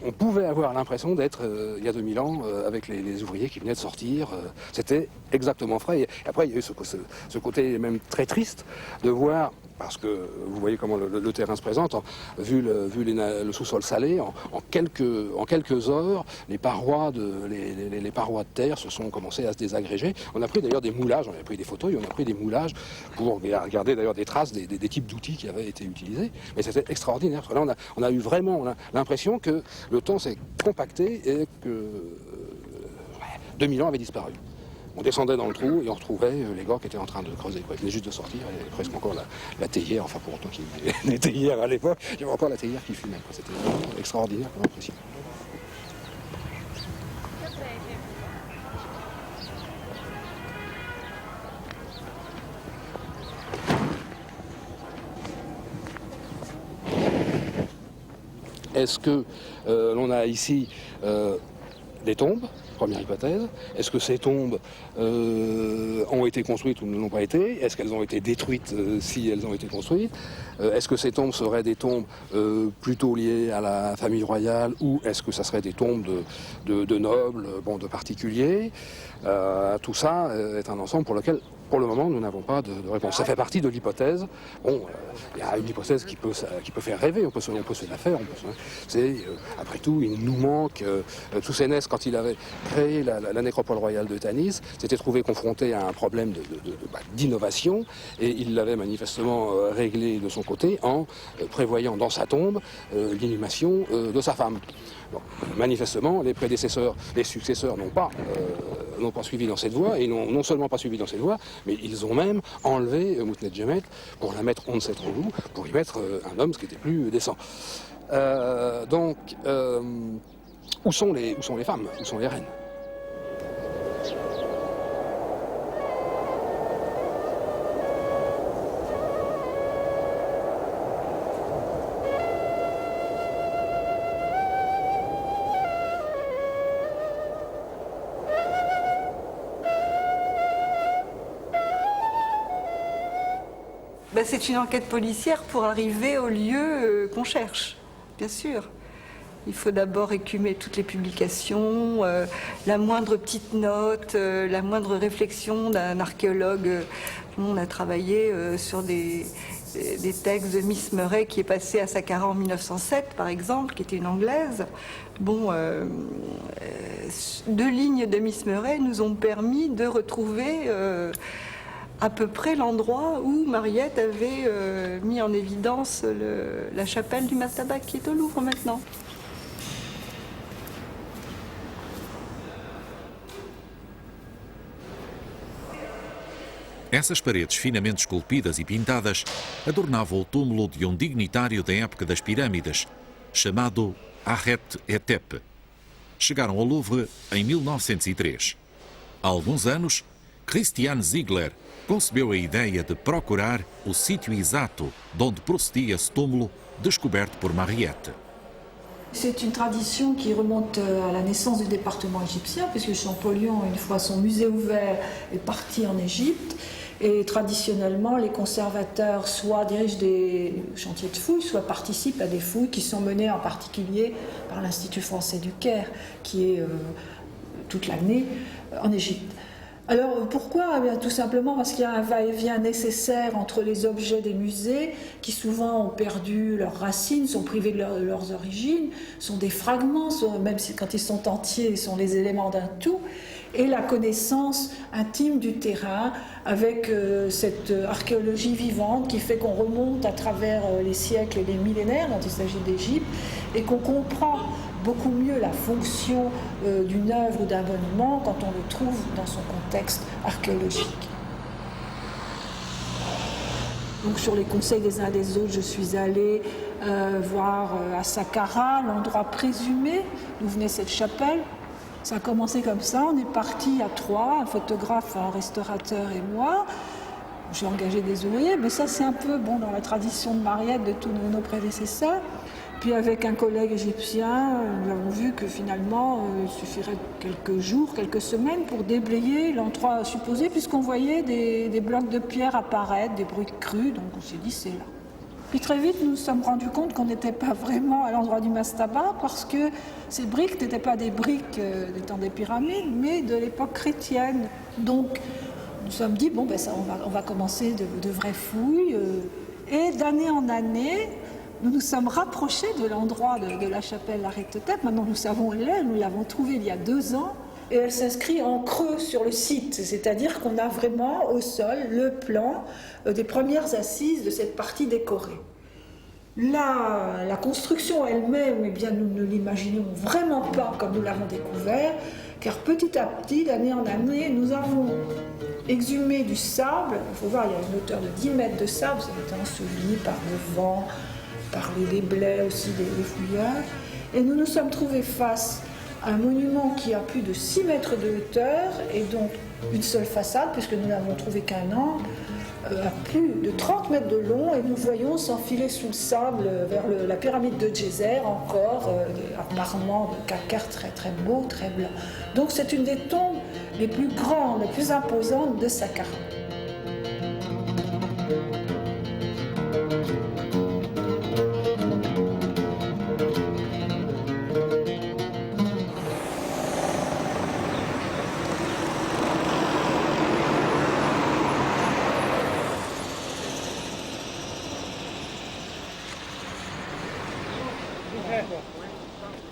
on pouvait avoir l'impression d'être, il y a 2000 ans, avec les ouvriers qui venaient de sortir. C'était exactement frais. Et après, il y a eu ce côté même très triste de voir, parce que vous voyez comment le terrain se présente, vu le sous-sol salé, en quelques heures, les parois de terre se sont commencées à se désagréger. On a pris d'ailleurs des moulages, on a pris des photos et on a pris des moulages pour regarder d'ailleurs des traces des types d'outils qui avaient été utilisés. Mais c'était extraordinaire. Là, on a eu vraiment l'impression que le temps s'est compacté et que 2000 ans avaient disparu. On descendait dans le trou et on retrouvait les gars qui étaient en train de creuser. Ils venaient juste de sortir, et presque encore la théière, enfin pour autant qu'il y ait des théières à l'époque, il y avait encore la théière qui fumait. C'était vraiment extraordinaire, comme impression. Est-ce que l'on a ici des tombes ? Première hypothèse. Est-ce que ces tombes ont été construites ou ne l'ont pas été? Est-ce qu'elles ont été détruites si elles ont été construites? Est-ce que ces tombes seraient des tombes plutôt liées à la famille royale, ou est-ce que ça serait des tombes de nobles, de particuliers? Tout ça est un ensemble pour lequel, pour le moment, nous n'avons pas de réponse. Ça fait partie de l'hypothèse. Bon, il y a une hypothèse qui peut faire rêver, on peut se la faire. C'est, après tout, il nous manque... Toussénès, quand il avait créé la nécropole royale de Tanis, s'était trouvé confronté à un problème d'innovation, et il l'avait manifestement réglé de son côté en prévoyant dans sa tombe l'inhumation de sa femme. Bon, manifestement, les successeurs n'ont pas suivi dans cette voie, et non seulement pas suivi dans cette voie, mais ils ont même enlevé Moutnet-Djemet pour la mettre on ne sait trop où, pour y mettre un homme, ce qui était plus décent. Donc, où sont les femmes? Où sont les reines? C'est une enquête policière pour arriver au lieu qu'on cherche, bien sûr. Il faut d'abord écumer toutes les publications, la moindre petite note, la moindre réflexion d'un archéologue. On a travaillé sur des textes de Miss Murray qui est passée à Saqqara en 1907, par exemple, qui était une Anglaise. Bon, 2 lignes de Miss Murray nous ont permis de retrouver à peu près l'endroit où Mariette avait mis en évidence la chapelle du Mastabak, qui est au Louvre maintenant. Essas paredes finamente esculpidas e pintadas adornavam o túmulo de dignitário da época das pirâmides, chamado Arret Etep. Chegaram ao Louvre em 1903. Há alguns anos, Christian Ziegler concebeu a ideia de procurar o sítio exato de onde procedia esse túmulo descoberto por Mariette. C'est une tradition qui remonte à la naissance du département égyptien, puisque Champollion, une fois son musée ouvert, est parti en Égypte. Et traditionnellement, les conservateurs soit dirigent des chantiers de fouilles, soit participent à des fouilles qui sont menées en particulier par l'Institut français du Caire, qui est toute l'année en Égypte. Alors pourquoi? Eh bien, tout simplement parce qu'il y a un va-et-vient nécessaire entre les objets des musées qui souvent ont perdu leurs racines, sont privés de leurs origines, sont des fragments, même si quand ils sont entiers, ils sont les éléments d'un tout, et la connaissance intime du terrain avec cette archéologie vivante qui fait qu'on remonte à travers les siècles et les millénaires dont il s'agit d'Égypte et qu'on comprend beaucoup mieux la fonction d'une œuvre ou d'un monument quand on le trouve dans son contexte archéologique. Donc sur les conseils des uns des autres, je suis allée voir à Saqqara, l'endroit présumé d'où venait cette chapelle. Ça a commencé comme ça, on est parti à trois, un photographe, un restaurateur et moi. J'ai engagé des ouvriers, mais ça c'est un peu dans la tradition de Mariette de tous nos prédécesseurs. Puis avec un collègue égyptien, nous avons vu que finalement il suffirait quelques jours, quelques semaines pour déblayer l'endroit supposé, puisqu'on voyait des blocs de pierre apparaître, des bruits crus, donc on s'est dit c'est là. Puis très vite, nous nous sommes rendus compte qu'on n'était pas vraiment à l'endroit du mastaba, parce que ces briques n'étaient pas des briques des temps des pyramides, mais de l'époque chrétienne. Donc nous nous sommes dit, on va commencer de vraies fouilles, et d'année en année, nous nous sommes rapprochés de l'endroit de la chapelle Laretotep. Maintenant, nous savons où elle est, nous l'avons trouvée il y a 2 ans. Et elle s'inscrit en creux sur le site, c'est-à-dire qu'on a vraiment au sol le plan des premières assises de cette partie décorée. La construction elle-même, eh bien, nous ne l'imaginons vraiment pas comme nous l'avons découvert, car petit à petit, d'année en année, nous avons exhumé du sable. Il faut voir, il y a une hauteur de 10 mètres de sable, ça a été enseveli par le vent, par les déblais aussi des fouilleurs. Et nous nous sommes trouvés face à un monument qui a plus de 6 mètres de hauteur et donc une seule façade, puisque nous n'avons trouvé qu'un angle, à plus de 30 mètres de long, et nous voyons s'enfiler sous le sable vers la pyramide de Djéser, encore un parement de calcaire très très beau, très blanc. Donc c'est une des tombes les plus grandes, les plus imposantes de Saqqara.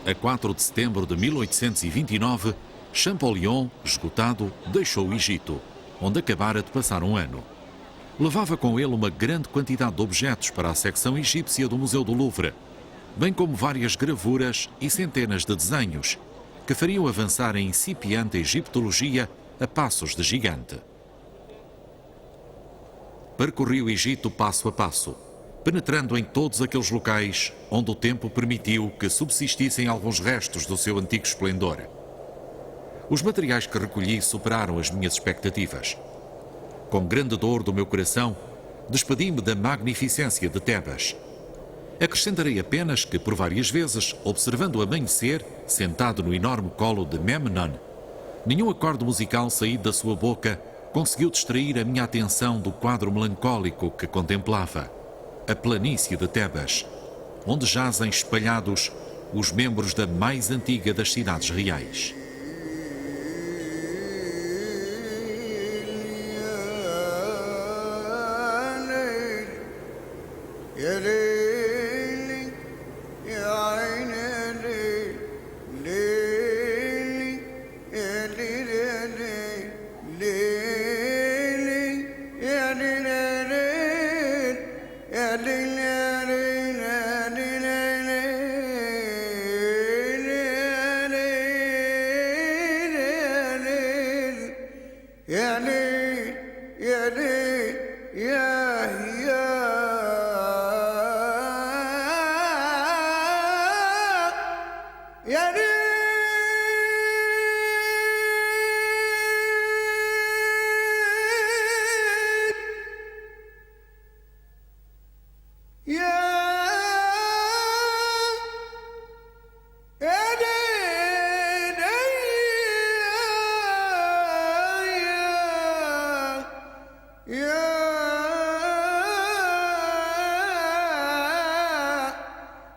A 4 de setembro de 1829, Champollion, esgotado, deixou o Egito, onde acabara de passar um ano. Levava com ele uma grande quantidade de objetos para a secção egípcia do Museu do Louvre, bem como várias gravuras e centenas de desenhos, que fariam avançar a incipiente egiptologia a passos de gigante. Percorri o Egito passo a passo, penetrando em todos aqueles locais onde o tempo permitiu que subsistissem alguns restos do seu antigo esplendor. Os materiais que recolhi superaram as minhas expectativas. Com grande dor do meu coração, despedi-me da magnificência de Tebas. Acrescentarei apenas que, por várias vezes, observando o amanhecer, sentado no enorme colo de Memnon, nenhum acorde musical saído da sua boca conseguiu distrair a minha atenção do quadro melancólico que contemplava. A planície de Tebas, onde jazem espalhados os membros da mais antiga das cidades reais.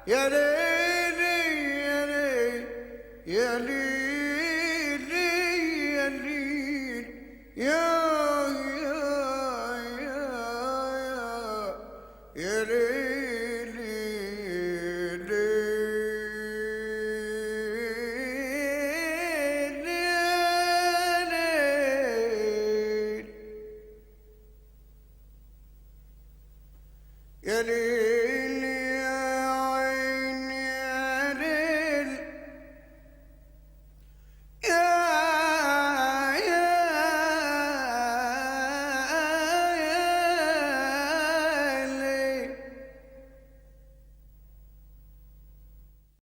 يا